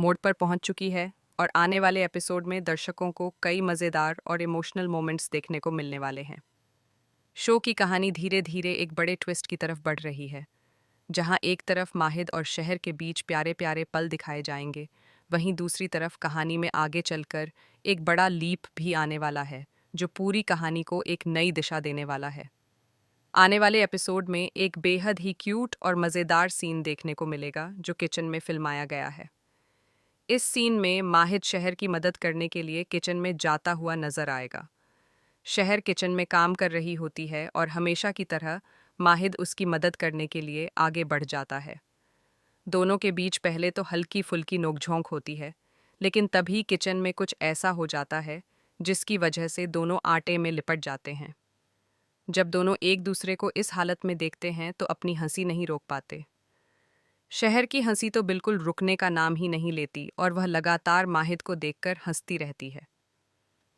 Mode पर पहुंच चुकी है और आने वाले एपिसोड में दर्शकों को कई मज़ेदार और इमोशनल मोमेंट्स देखने को मिलने वाले हैं। शो की कहानी धीरे धीरे एक बड़े ट्विस्ट की तरफ बढ़ रही है, जहां एक तरफ माहिद और शहर के बीच प्यारे प्यारे पल दिखाए जाएंगे, वहीं दूसरी तरफ कहानी में आगे चलकर एक बड़ा लीप भी आने वाला है, जो पूरी कहानी को एक नई दिशा देने वाला है। आने वाले एपिसोड में एक बेहद ही क्यूट और मज़ेदार सीन देखने को मिलेगा, जो किचन में फिल्माया गया है। इस सीन में माहिद शहर की मदद करने के लिए किचन में जाता हुआ नजर आएगा। शहर किचन में काम कर रही होती है और हमेशा की तरह माहिद उसकी मदद करने के लिए आगे बढ़ जाता है। दोनों के बीच पहले तो हल्की फुल्की नोकझोंक होती है, लेकिन तभी किचन में कुछ ऐसा हो जाता है जिसकी वजह से दोनों आटे में लिपट जाते हैं। जब दोनों एक दूसरे को इस हालत में देखते हैं तो अपनी हंसी नहीं रोक पाते। शहर की हंसी तो बिल्कुल रुकने का नाम ही नहीं लेती और वह लगातार माहिद को देखकर हंसती रहती है।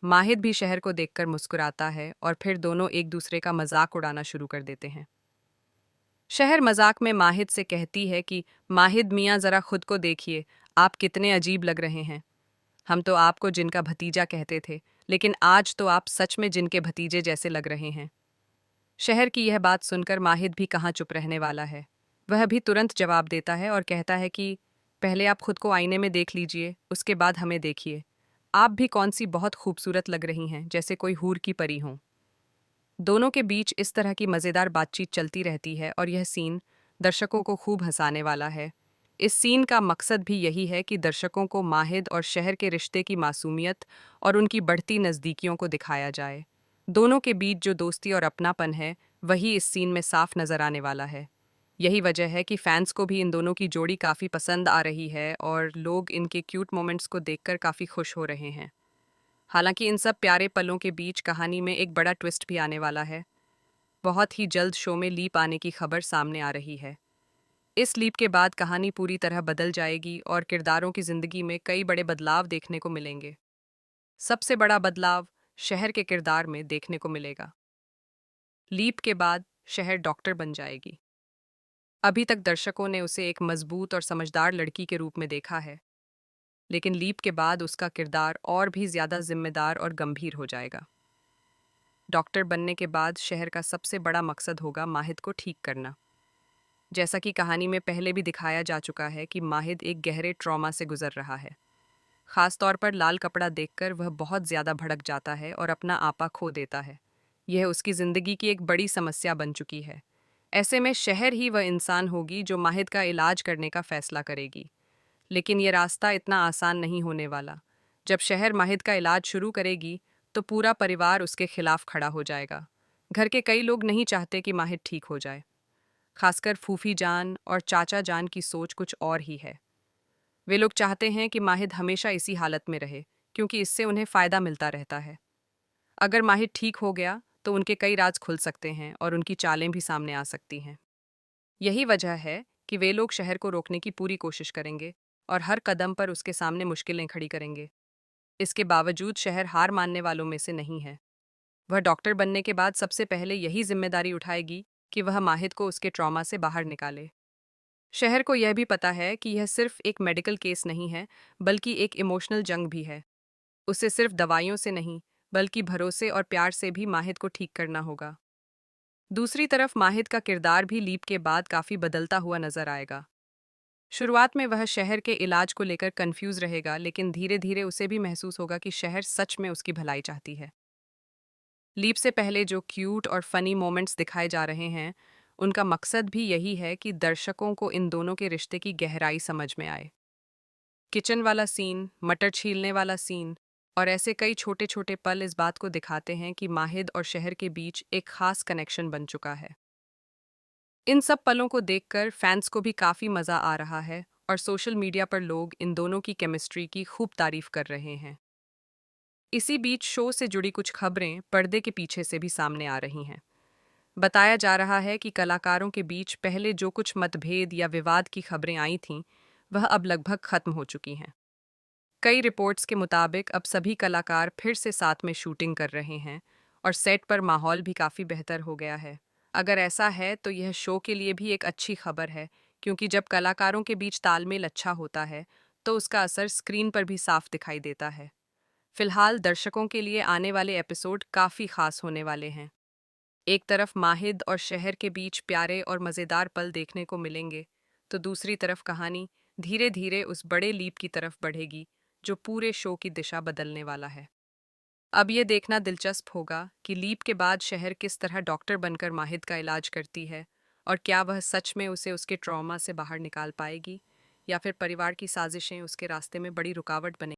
माहिद भी शहर को देखकर मुस्कुराता है और फिर दोनों एक दूसरे का मजाक उड़ाना शुरू कर देते हैं। शहर मजाक में माहिद से कहती है कि माहिद मियाँ ज़रा खुद को देखिए, आप कितने अजीब लग रहे हैं। हम तो आपको जिनका भतीजा कहते थे, लेकिन आज तो आप सच में जिनके भतीजे जैसे लग रहे हैं। शहर की यह बात सुनकर माहिद भी कहाँ चुप रहने वाला है। वह भी तुरंत जवाब देता है और कहता है कि पहले आप खुद को आईने में देख लीजिए, उसके बाद हमें देखिए। आप भी कौन सी बहुत खूबसूरत लग रही हैं, जैसे कोई हूर की परी हों। दोनों के बीच इस तरह की मज़ेदार बातचीत चलती रहती है और यह सीन दर्शकों को खूब हंसाने वाला है। इस सीन का मकसद भी यही है कि दर्शकों को माहिद और शहर के रिश्ते की मासूमियत और उनकी बढ़ती नज़दीकियों को दिखाया जाए। दोनों के बीच जो दोस्ती और अपनापन है, वही इस सीन में साफ नज़र आने वाला है। यही वजह है कि फैंस को भी इन दोनों की जोड़ी काफ़ी पसंद आ रही है और लोग इनके क्यूट मोमेंट्स को देखकर काफ़ी खुश हो रहे हैं। हालांकि इन सब प्यारे पलों के बीच कहानी में एक बड़ा ट्विस्ट भी आने वाला है। बहुत ही जल्द शो में लीप आने की खबर सामने आ रही है। इस लीप के बाद कहानी पूरी तरह बदल जाएगी और किरदारों की जिंदगी में कई बड़े बदलाव देखने को मिलेंगे। सबसे बड़ा बदलाव शहर के किरदार में देखने को मिलेगा। लीप के बाद शहर डॉक्टर बन जाएगी। अभी तक दर्शकों ने उसे एक मजबूत और समझदार लड़की के रूप में देखा है, लेकिन लीप के बाद उसका किरदार और भी ज्यादा जिम्मेदार और गंभीर हो जाएगा। डॉक्टर बनने के बाद शहर का सबसे बड़ा मकसद होगा माहिद को ठीक करना। जैसा कि कहानी में पहले भी दिखाया जा चुका है कि माहिद एक गहरे ट्रॉमा से गुजर रहा है। खास तौर पर लाल कपड़ा देखकर वह बहुत ज्यादा भड़क जाता है और अपना आपा खो देता है। यह उसकी जिंदगी की एक बड़ी समस्या बन चुकी है। ऐसे में शहर ही वह इंसान होगी जो माहिद का इलाज करने का फैसला करेगी। लेकिन यह रास्ता इतना आसान नहीं होने वाला। जब शहर माहिद का इलाज शुरू करेगी तो पूरा परिवार उसके खिलाफ खड़ा हो जाएगा। घर के कई लोग नहीं चाहते कि माहिद ठीक हो जाए। खासकर फूफी जान और चाचा जान की सोच कुछ और ही है। वे लोग चाहते हैं कि माहिद हमेशा इसी हालत में रहे, क्योंकि इससे उन्हें फ़ायदा मिलता रहता है। अगर माहिद ठीक हो गया तो उनके कई राज खुल सकते हैं और उनकी चालें भी सामने आ सकती हैं। यही वजह है कि वे लोग शहर को रोकने की पूरी कोशिश करेंगे और हर कदम पर उसके सामने मुश्किलें खड़ी करेंगे। इसके बावजूद शहर हार मानने वालों में से नहीं है। वह डॉक्टर बनने के बाद सबसे पहले यही जिम्मेदारी उठाएगी कि वह माहिद को उसके ट्रॉमा से बाहर निकाले। शहर को यह भी पता है कि यह सिर्फ एक मेडिकल केस नहीं है, बल्कि एक इमोशनल जंग भी है। उसे सिर्फ दवाइयों से नहीं, बल्कि भरोसे और प्यार से भी माहिद को ठीक करना होगा। दूसरी तरफ माहिद का किरदार भी लीप के बाद काफ़ी बदलता हुआ नजर आएगा। शुरुआत में वह शहर के इलाज को लेकर कंफ्यूज रहेगा, लेकिन धीरे धीरे उसे भी महसूस होगा कि शहर सच में उसकी भलाई चाहती है। लीप से पहले जो क्यूट और फनी मोमेंट्स दिखाए जा रहे हैं, उनका मकसद भी यही है कि दर्शकों को इन दोनों के रिश्ते की गहराई समझ में आए। किचन वाला सीन, मटर छीलने वाला सीन और ऐसे कई छोटे छोटे पल इस बात को दिखाते हैं कि माहिद और शहर के बीच एक खास कनेक्शन बन चुका है। इन सब पलों को देखकर फैंस को भी काफ़ी मज़ा आ रहा है और सोशल मीडिया पर लोग इन दोनों की केमिस्ट्री की खूब तारीफ कर रहे हैं। इसी बीच शो से जुड़ी कुछ खबरें पर्दे के पीछे से भी सामने आ रही हैं। बताया जा रहा है कि कलाकारों के बीच पहले जो कुछ मतभेद या विवाद की खबरें आई थीं, वह अब लगभग खत्म हो चुकी हैं। कई रिपोर्ट्स के मुताबिक अब सभी कलाकार फिर से साथ में शूटिंग कर रहे हैं और सेट पर माहौल भी काफ़ी बेहतर हो गया है। अगर ऐसा है तो यह शो के लिए भी एक अच्छी खबर है, क्योंकि जब कलाकारों के बीच तालमेल अच्छा होता है तो उसका असर स्क्रीन पर भी साफ दिखाई देता है। फिलहाल दर्शकों के लिए आने वाले एपिसोड काफ़ी खास होने वाले हैं। एक तरफ माहिद और शहर के बीच प्यारे और मज़ेदार पल देखने को मिलेंगे, तो दूसरी तरफ कहानी धीरे धीरे उस बड़े लीप की तरफ बढ़ेगी जो पूरे शो की दिशा बदलने वाला है। अब ये देखना दिलचस्प होगा कि लीप के बाद शहर किस तरह डॉक्टर बनकर माहिद का इलाज करती है, और क्या वह सच में उसे उसके ट्रॉमा से बाहर निकाल पाएगी, या फिर परिवार की साजिशें उसके रास्ते में बड़ी रुकावट बने।